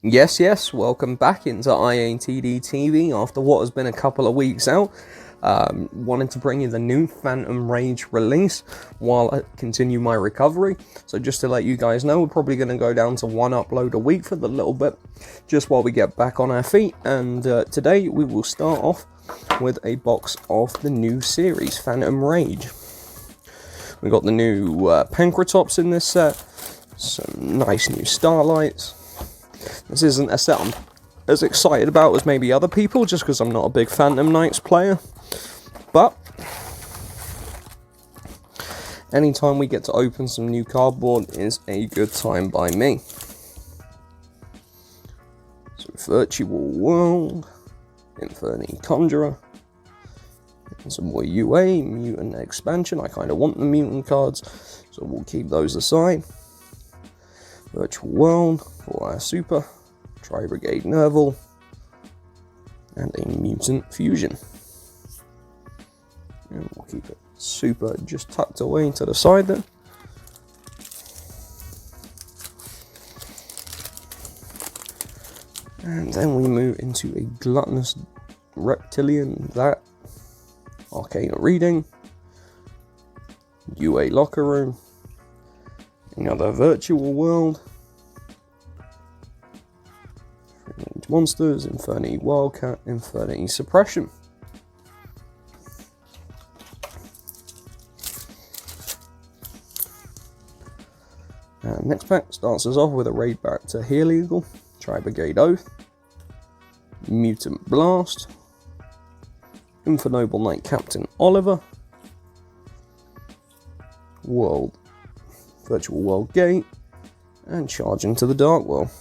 Yes, welcome back into IATD TV after what has been a couple of weeks out. Wanted to bring you the new Phantom Rage release while I continue my recovery. So just to let you guys know, we're probably going to go down to one upload a week for the little bit, just while we get back on our feet. And today we will start off with a box of the new series, Phantom Rage. We got the new Pankratops in this set, some nice new Starlights. This isn't a set I'm as excited about as maybe other people, just because I'm not a big Phantom Knights player. But anytime we get to open some new cardboard is a good time by me. So Virtual World, Inferni Conjurer, and some more UA, Mutant Expansion. I kind of want the Mutant cards, so we'll keep those aside. Virtual World for our Super, Tri-Brigade Nerval, and a Mutant Fusion. And we'll keep it Super just tucked away to the side there. And then we move into a Gluttonous Reptilian, that Arcana Reading, UA Locker Room, another Virtual World, Monsters, Inferni Wildcat, Inferni Suppression. And next pack starts us off with a raid back to Heal Eagle, Tri-Brigade Oath, Mutant Blast, Infernoble Knight Captain Oliver, Virtual World Gate, and Charge into the Dark World.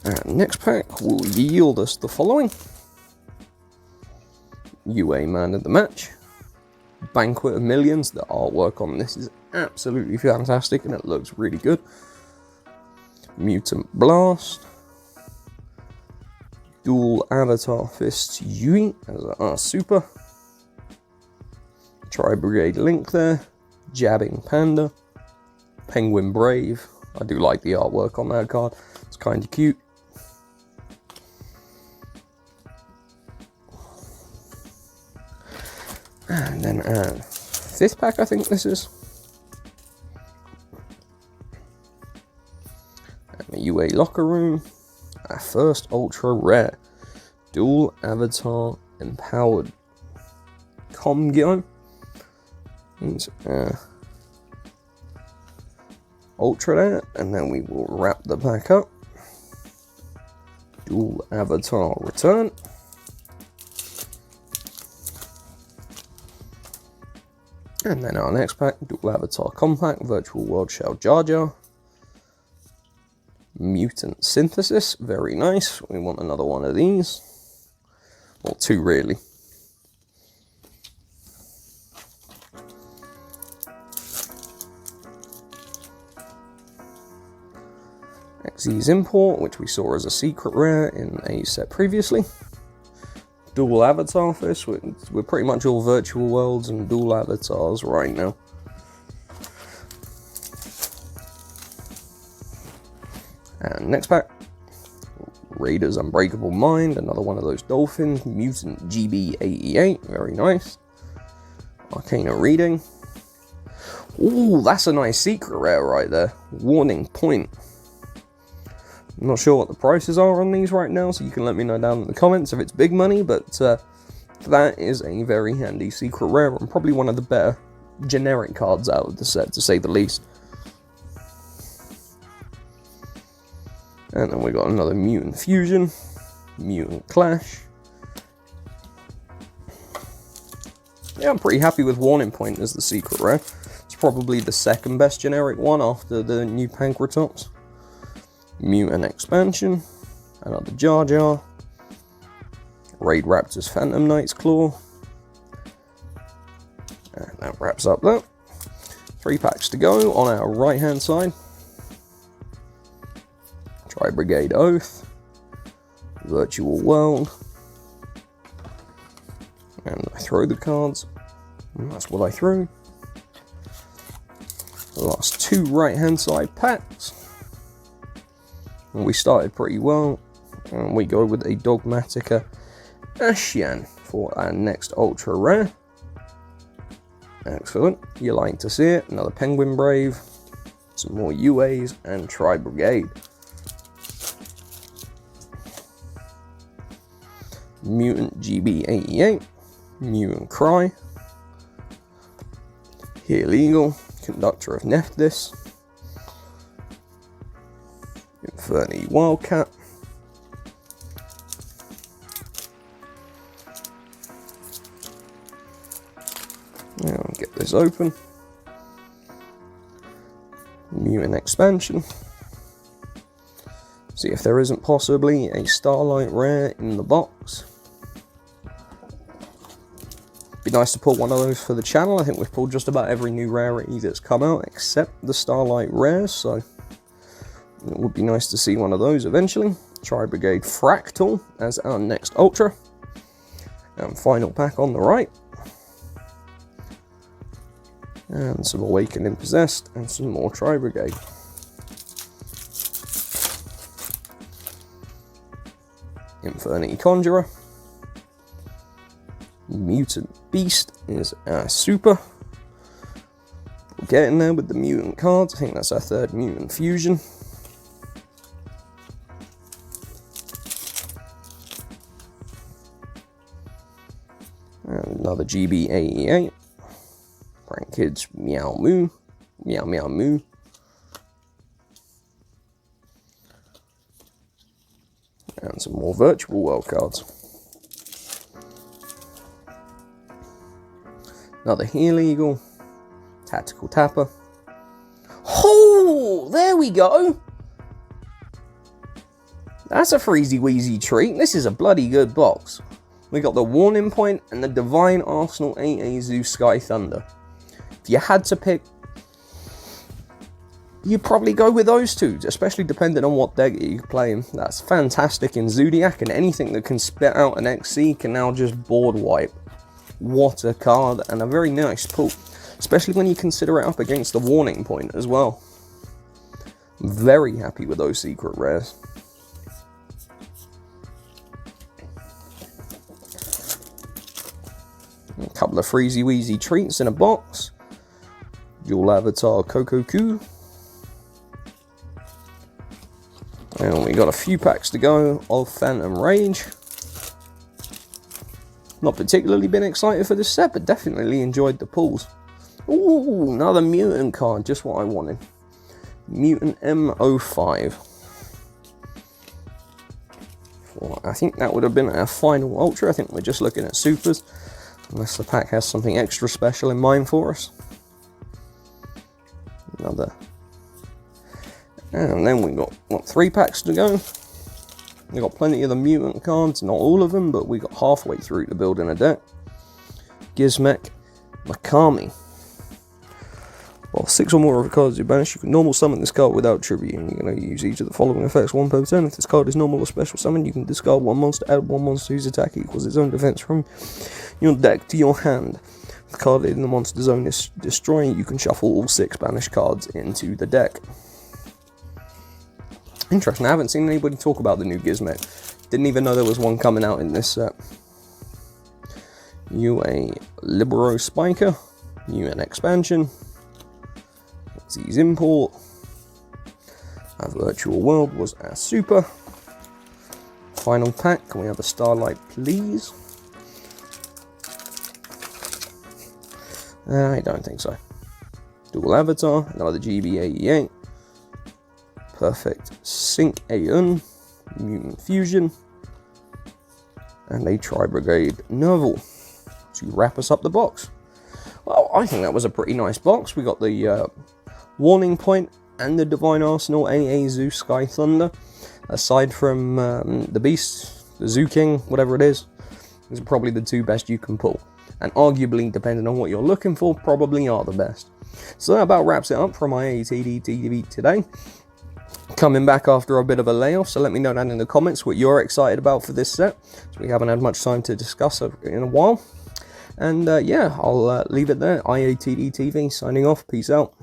And next pack will yield us the following: UA Man of the Match, Banquet of Millions. The artwork on this is absolutely fantastic and it looks really good. Mutant Blast, Dual Avatar Fists Yui as our Super, Tri-Brigade Link there, Jabbing Panda, Penguin Brave. I do like the artwork on that card, it's kind of cute. And then fifth pack, I think this is. And the UA Locker Room, our first ultra rare, Dual Avatar Empowered Comgyo. And ultra there, and then we will wrap the pack up. Dual Avatar Return. And then our next pack, Dual Avatar Compact, Virtual World Shell Jar Jar, Mutant Synthesis, very nice. We want another one of these, or two really. Xyz Import, which we saw as a secret rare in a set previously. Dual Avatar Fish, we're pretty much all Virtual Worlds and Dual Avatars right now. And next pack, Raiders Unbreakable Mind, another one of those dolphins, Mutant GB88, very nice. Arcana Reading. Ooh, that's a nice secret rare right there. Warning Point. I'm not sure what the prices are on these right now, so you can let me know down in the comments if it's big money, but that is a very handy secret rare and probably one of the better generic cards out of the set, to say the least. And then we got another Mutant Fusion, Mutant Clash. Yeah, I'm pretty happy with Warning Point as the secret rare. It's probably the second best generic one after the new Pankratops. Mutant Expansion, another Jar Jar, Raid Raptors Phantom Knight's Claw, and that wraps up that. 3 packs to go on our right hand side. Tri-Brigade Oath, Virtual World, and I throw the cards, and that's what I threw. The last 2 right-hand side packs. And we started pretty well. And we go with a Dogmatika Ashian for our next ultra rare. Excellent. You like to see it. Another Penguin Brave. Some more UAs and Tri-Brigade. Mutant GB88. Mutant Cry. Heal Eagle. Conductor of Nephthys. Inferni Wildcat. Now get this open. Mutant Expansion. See if there isn't possibly a Starlight rare in the box. Be nice to pull one of those for the channel. I think we've pulled just about every new rarity that's come out except the Starlight rare, so it would be nice to see one of those eventually. Tri-Brigade Fractal as our next ultra. And final pack on the right. And some Awakening Possessed, and some more Tri-Brigade. Inferni Conjurer. Mutant Beast is our super. We're getting there with the mutant cards. I think that's our 3rd mutant fusion. And another GB88. Prank Kids Meow Moo. Meow Meow Moo. And some more Virtual World cards. Another Heal Eagle. Tactical Tapper. Oh, there we go. That's a freezy wheezy treat. This is a bloody good box. We got the Warning Point and the Divine Arsenal AA Zeus Sky Thunder. If you had to pick, you'd probably go with those two, especially depending on what deck you're playing. That's fantastic in Zodiac, and anything that can spit out an XC can now just board wipe. What a card, and a very nice pull, especially when you consider it up against the Warning Point as well. I'm very happy with those secret rares. A couple of freezy wheezy treats in a box. Dual Avatar Kokoku. And we got a few packs to go of Phantom Rage. Not particularly been excited for this set, but definitely enjoyed the pulls. Ooh, another mutant card, just what I wanted. Mutant M05. Well, I think that would have been our final ultra. I think we're just looking at supers, unless the pack has something extra special in mind for us. Another. And then we got, what, 3 packs to go. We got plenty of the mutant cards, not all of them, but we got halfway through to building a deck. Gizmek, Makami. While 6 or more of the cards you banish, you can normal summon this card without tribute, and you're going to use each of the following effects 1 per turn. If this card is normal or special summon, you can discard 1 monster, add 1 monster whose attack equals its own defense from your deck to your hand. If the card in the monster zone is destroyed, you can shuffle all 6 banished cards into the deck. Interesting, I haven't seen anybody talk about the new Gizmek. Didn't even know there was one coming out in this set. UA Libero Spiker, UN Expansion, Xyz Import, our Virtual World was our super. Final pack, can we have a Starlight please? I don't think so. Dual Avatar, another GB88. Perfect Sync Aeon, Mutant Fusion, and a Tri-Brigade Nerval to wrap us up the box. Well, I think that was a pretty nice box. We got the Warning Point and the Divine Arsenal AA Zeus Sky Thunder. Aside from the Beast, the Zoo King, whatever it is, these are probably the 2 best you can pull. And arguably, depending on what you're looking for, probably are the best. So that about wraps it up from my AATD TV today. Coming back after a bit of a layoff, so let me know down in the comments what you're excited about for this set. So we haven't had much time to discuss it in a while. And yeah, I'll leave it there. IATD TV signing off. Peace out.